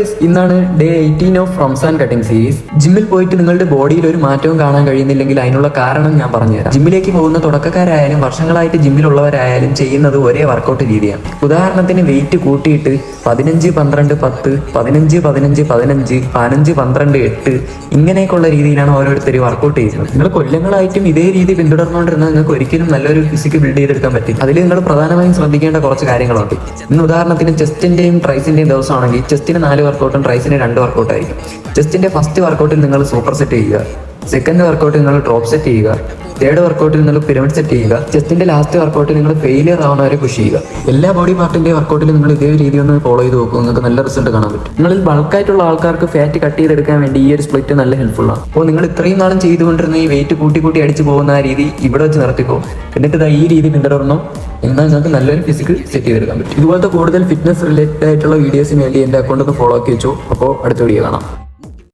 Guys, ഇന്നാണ് day 18 of Ramzan cutting series. ജിമ്മിൽ പോയിട്ട് നിങ്ങളുടെ ബോഡിയിൽ ഒരു മാറ്റവും കാണാൻ കഴിയുന്നില്ലെങ്കിൽ അതിനുള്ള കാരണം ഞാൻ പറഞ്ഞുതരാം. ജിമ്മിലേക്ക് പോകുന്ന തുടക്കക്കാരായാലും വർഷങ്ങളായിട്ട് ജിമ്മിലുള്ളവരായാലും ചെയ്യുന്നത് ഒരേ വർക്കൗട്ട് രീതിയാണ്. ഉദാഹരണത്തിന് വെയിറ്റ് കൂട്ടിയിട്ട് 15, 12, 10, 15, 15, 15, 15, 12, 8 ഇങ്ങനെയൊക്കെയുള്ള രീതിയിലാണ് ഓരോരുത്തർ വർക്കൗട്ട് ചെയ്യുന്നത്. നിങ്ങൾ കൊല്ലങ്ങളായിട്ടും ഇതേ രീതി പിന്തുടർന്നുകൊണ്ടിരുന്നാൽ നിങ്ങൾക്ക് ഒരിക്കലും നല്ലൊരു ഫിസിക്ക് ബിൽഡ് ചെയ്തെടുക്കാൻ പറ്റും. അതിൽ നിങ്ങൾ പ്രധാനമായും ശ്രദ്ധിക്കേണ്ട കുറച്ച് കാര്യങ്ങളുണ്ട്. ഇന്ന് ഉദാഹരണത്തിന് ചെസ്റ്റിന്റെയും ട്രൈസിന്റെയും ദിവസമാണെങ്കിൽ ചെസ്റ്റിന് 4 വർക്കൗട്ടും ട്രൈസിന് 2 വർക്കൗട്ട് ആയിരിക്കും. ചെസ്റ്റിന്റെ ഫസ്റ്റ് വർക്കൗട്ടിൽ നിങ്ങൾ സൂപ്പർ സെറ്റ് ചെയ്യുക, സെക്കൻഡ് വർക്കൗട്ടിൽ നിങ്ങൾ ഡ്രോപ്പ് സെറ്റ് ചെയ്യുക, തേർഡ് വർക്കൗട്ടിൽ നിങ്ങൾ പിരമിഡ് സെറ്റ് ചെയ്യുക, ചെസ്റ്റിന്റെ ലാസ്റ്റ് വർക്കൗട്ടിൽ നിങ്ങൾ ഫെയിലിയർ ആവുന്നവരെ പുഷ് ചെയ്യുക. എല്ലാ ബോഡി പാർട്ടിന്റെ വർക്കൗട്ടിൽ നിങ്ങൾ ഇതേ രീതി ഒന്ന് ഫോളോ ചെയ്ത് നോക്കും, നിങ്ങൾക്ക് നല്ല റിസൾട്ട് കാണാൻ പറ്റും. നിങ്ങളിൽ ബൾക്കായിട്ടുള്ള ആൾക്കാർക്ക് ഫാറ്റ് കട്ട് ചെയ്തെടുക്കാൻ വേണ്ടി ഈ ഒരു സ്പ്ലിറ്റ് നല്ല ഹെൽപ്ഫുൾ ആണ്. അപ്പോൾ നിങ്ങൾ ഇത്രയും നാളും ചെയ്തുകൊണ്ടിരുന്ന ഈ വെയിറ്റ് കൂട്ടി അടിച്ചു പോകുന്ന ആ രീതി ഇവിടെ വെച്ച് നിർത്തിക്കോ. എന്നിട്ട് ഈ രീതി പിന്തുടർന്നോ, എന്നാൽ നിങ്ങൾക്ക് നല്ലൊരു ഫിസിക്കൽ സെറ്റ് ചെയ്തെടുക്കാൻ പറ്റും. ഇതുപോലത്തെ കൂടുതൽ ഫിറ്റ്നസ് റിലേറ്റഡ് ആയിട്ടുള്ള വീഡിയോസിന് വേണ്ടി എൻ്റെ അക്കൗണ്ട് ഒന്ന് ഫോളോ ആക്കി വെച്ചോ. അപ്പോൾ അടുത്ത വീഡിയോ കാണാം.